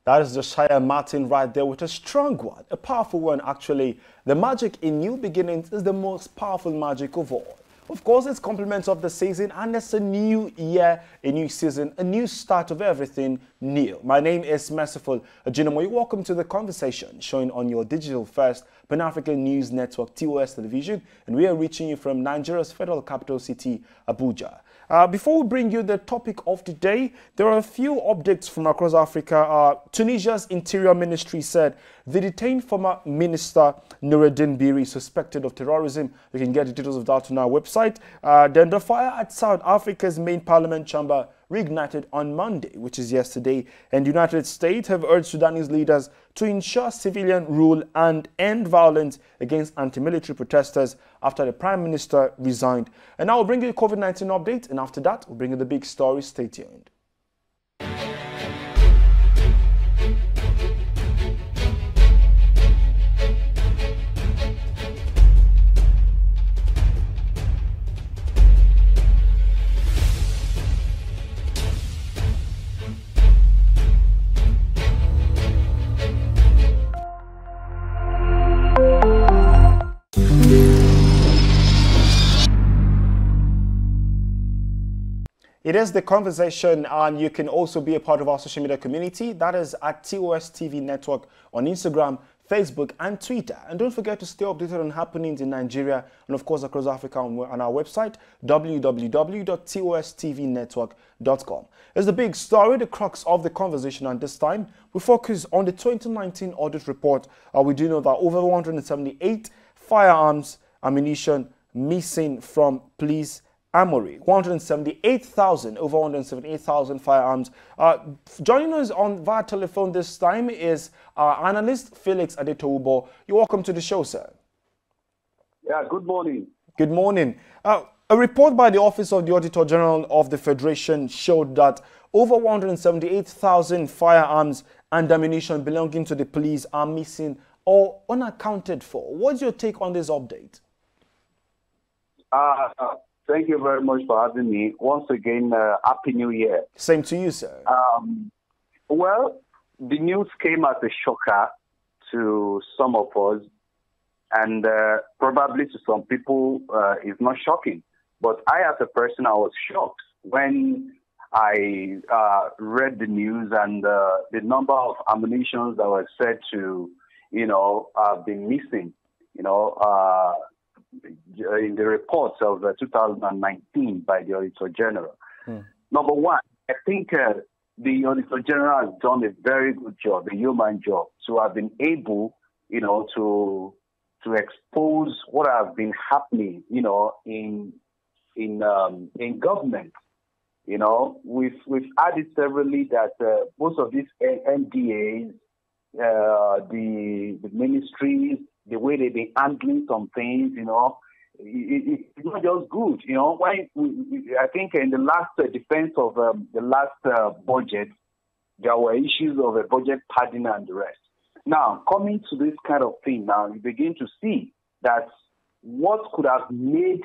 That is Josiah Martin right there with a strong one, a powerful one actually. The magic in new beginnings is the most powerful magic of all. Of course, it's compliments of the season and it's a new year, a new season, a new start of everything new. My name is Merciful Ajinomoye. Welcome to the conversation showing on your digital first Pan-African News Network TOS television, and we are reaching you from Nigeria's federal capital city, Abuja. Before we bring you the topic of the day, there are a few updates from across Africa. Tunisia's Interior Ministry said they detained former Minister Noureddin Biri suspected of terrorism. You can get the details of that on our website. Then the fire at South Africa's main parliament chamber reignited on Monday, which is yesterday, and the United States have urged Sudanese leaders to ensure civilian rule and end violence against anti-military protesters after the Prime Minister resigned. And now we'll bring you the COVID-19 update, and after that, we'll bring you the big story. Stay tuned. It is the conversation, and you can also be a part of our social media community. That is at TOS TV Network on Instagram, Facebook, and Twitter. And don't forget to stay updated on happenings in Nigeria and, of course, across Africa on our website, www.tostvnetwork.com. It's the big story, the crux of the conversation, and this time we focus on the 2019 audit report. We do know that over 178 firearms, ammunition missing from police armory, 178,000, over 178,000 firearms. Joining us on via telephone this time is our analyst, Felix Adetoubo. You're welcome to the show, sir. Yeah, good morning. Good morning. A report by the Office of the Auditor General of the Federation showed that over 178,000 firearms and ammunition belonging to the police are missing or unaccounted for. What's your take on this update? Thank you very much for having me. Once again, Happy New Year. Same to you, sir. Well, the news came as a shocker to some of us, and probably to some people, it's not shocking. But I, as a person, I was shocked when I read the news and the number of ammunitions that were said to, have been missing, in the reports of 2019 by the Auditor General. Number one, I think the Auditor General has done a very good job, a human job, to have been able, to expose what has been happening, in government. We've added severally that most of these NDAs, the ministries, the way they've been handling some things, it's not just good. I think in the last defense of the last budget, there were issues of a budget padding and the rest. Now, coming to this kind of thing, now you begin to see that what could have made,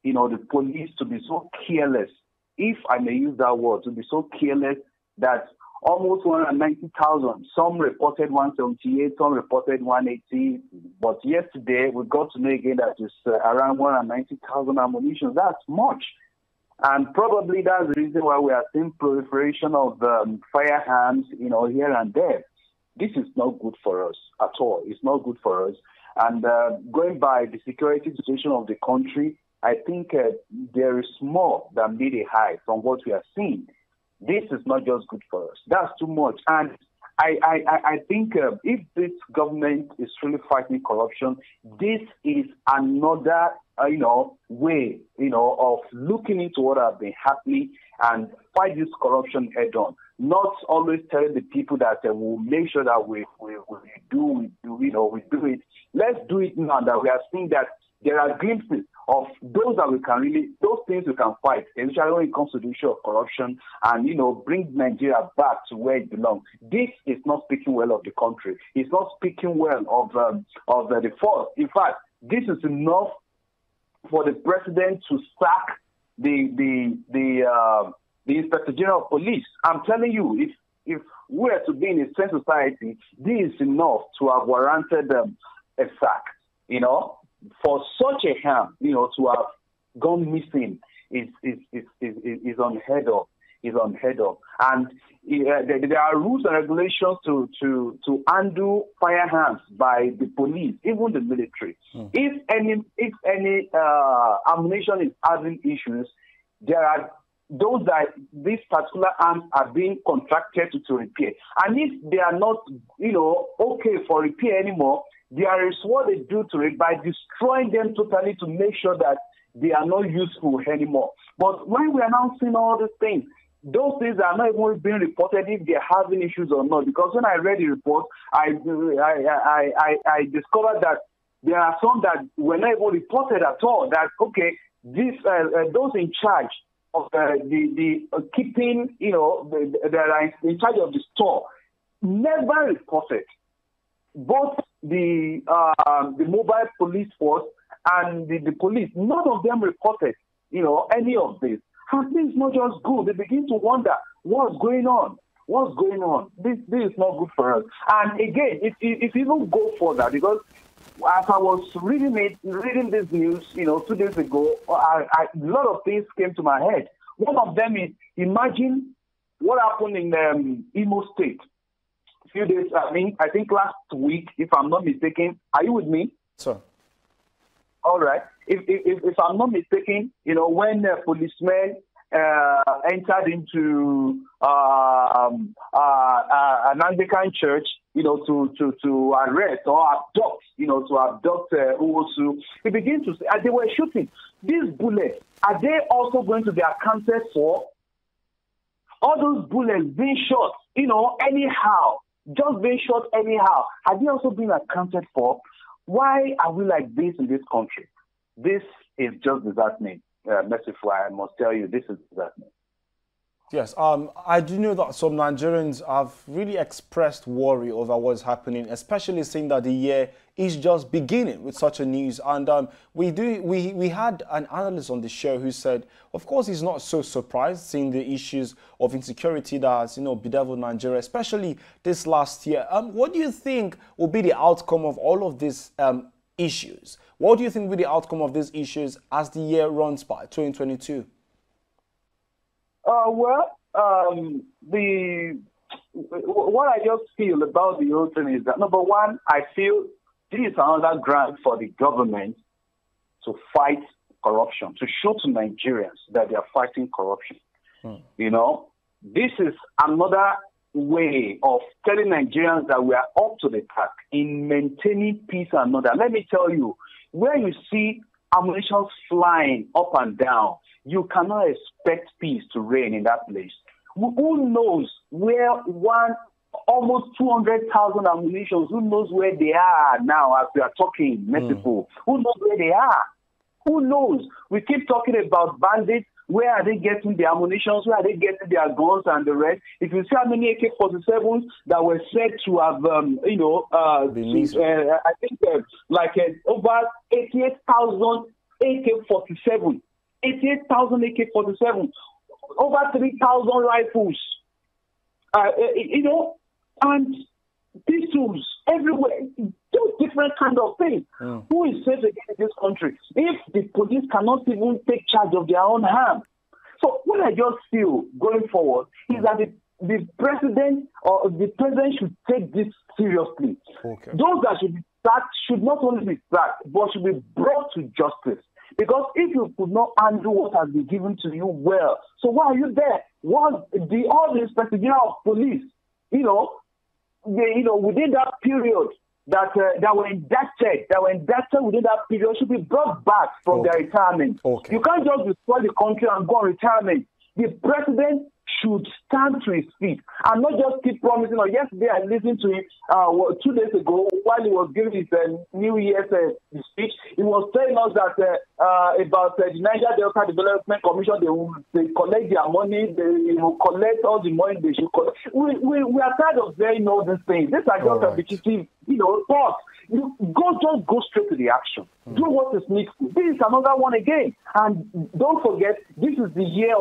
the police to be so careless, if I may use that word, to be so careless that almost 190,000. Some reported 178, some reported 180. But yesterday, we got to know again that it's around 190,000 ammunition. That's much. And probably that's the reason why we are seeing proliferation of firearms, here and there. This is not good for us at all. It's not good for us. And going by the security situation of the country, I think there is more than made a high from what we are seeing. This is not just good for us. That's too much. And I think if this government is truly fighting corruption, this is another, way, of looking into what has been happening and fight this corruption head on. Not always telling the people that we'll make sure that we do it. Let's do it now that we are seeing that there are glimpses of those that we can really, those things we can fight, especially when it comes to the issue of corruption and, bring Nigeria back to where it belongs. This is not speaking well of the country. It's not speaking well of the force. In fact, this is enough for the president to sack the Inspector General of Police. I'm telling you, if we are to be in a sane society, this is enough to have warranted a sack. You know, for such a harm, you know, to have gone missing is unheard of. Is unheard of. And there are rules and regulations to handle firearms by the police, even the military. If any ammunition is having issues, there are those that these particular arms are being contracted to repair. And if they are not, you know, okay for repair anymore, there is what they do to it by destroying them totally to make sure that they are not useful anymore. But when we are now seeing all these things, those things are not even being reported if they're having issues or not. Because when I read the report, I discovered that there are some that were not even reported at all. That okay, this those in charge of the keeping, you know, that are in charge of the store never reported. Both the mobile police force and the police, none of them reported, you know, any of this. And this is not just good. They begin to wonder what's going on. What's going on? This is not good for us. And again, if you even go further, because as I was reading this news, you know, 2 days ago, a lot of things came to my head. One of them is, imagine what happened in Imo State. A few days, I think last week, if I'm not mistaken. Are you with me? Sir. All right. If I'm not mistaken, you know, when policemen entered into an Anglican church, you know, to arrest or abduct, you know, to abduct Uwosu, we begin to say, they were shooting. These bullets, are they also going to be accounted for? All those bullets being shot, you know, anyhow, just being shot anyhow, are they also being accounted for? Why are we like this in this country? This is just disheartening. Merciful, I must tell you, this is disheartening. Yes, I do know that some Nigerians have really expressed worry over what's happening, especially seeing that the year is just beginning with such a news. And we had an analyst on the show who said, of course, he's not so surprised seeing the issues of insecurity that has, you know, bedeviled Nigeria, especially this last year. What do you think will be the outcome of all of these issues? What do you think will be the outcome of these issues as the year runs by, 2022? What I just feel about the whole thing is that, number one, I feel this is another ground for the government to fight corruption, to show to Nigerians that they are fighting corruption. You know, this is another way of telling Nigerians that we are up to the task in maintaining peace and order. Let me tell you, where you see ammunition flying up and down, you cannot expect peace to reign in that place. Who knows where almost 200,000 ammunitions, who knows where they are now as we are talking, Merciful? Who knows where they are? Who knows? We keep talking about bandits. Where are they getting the ammunitions? Where are they getting their guns and the rest? If you see how many AK-47s that were said to have, I think over 88,000 AK-47. 88,000 AK-47. Over 3,000 rifles. You know, and pistols everywhere. Two different kind of things. Who is safe again in this country if the police cannot even take charge of their own harm? So what I just feel going forward is that the president should take this seriously. Okay. Those that should be sacked should not only be sacked, but should be brought to justice. Because if you could not handle what has been given to you well, so why are you there? All the Inspector General of Police, within that period that were indicted within that period should be brought back from their retirement. Okay. You can't just destroy the country and go on retirement. The president should stand to his feet and not just keep promising. Yesterday I listened to him 2 days ago while he was giving his New Year's speech. He was telling us that about the Niger Delta Development Commission, they collect their money, they collect all the money they should collect. We are tired of saying all these things. These are just repetitive, thoughts. Just go straight to the action. Do what is needful. This is another one again, and don't forget, this is the year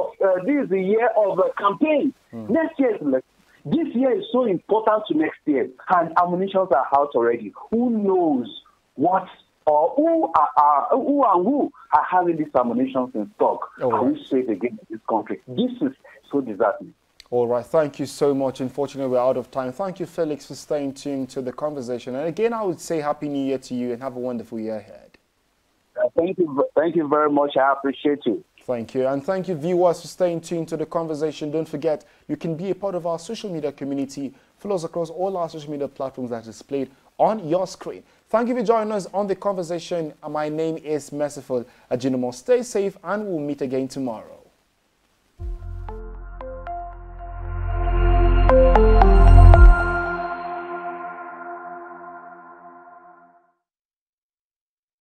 of campaign. Next year is election. This year is so important to next year, and ammunitions are out already. Who knows what or who are having these ammunitions in stock? Are we safe again in this country? This is so disheartening. All right, thank you so much. Unfortunately, we're out of time. Thank you, Felix, for staying tuned to the conversation. And again, I would say Happy New Year to you and have a wonderful year ahead. Thank you very much. I appreciate you. Thank you. And thank you, viewers, for staying tuned to the conversation. Don't forget, you can be a part of our social media community. Follow us across all our social media platforms that are displayed on your screen. Thank you for joining us on the conversation. My name is Merciful Ajinomo. Stay safe, and we'll meet again tomorrow.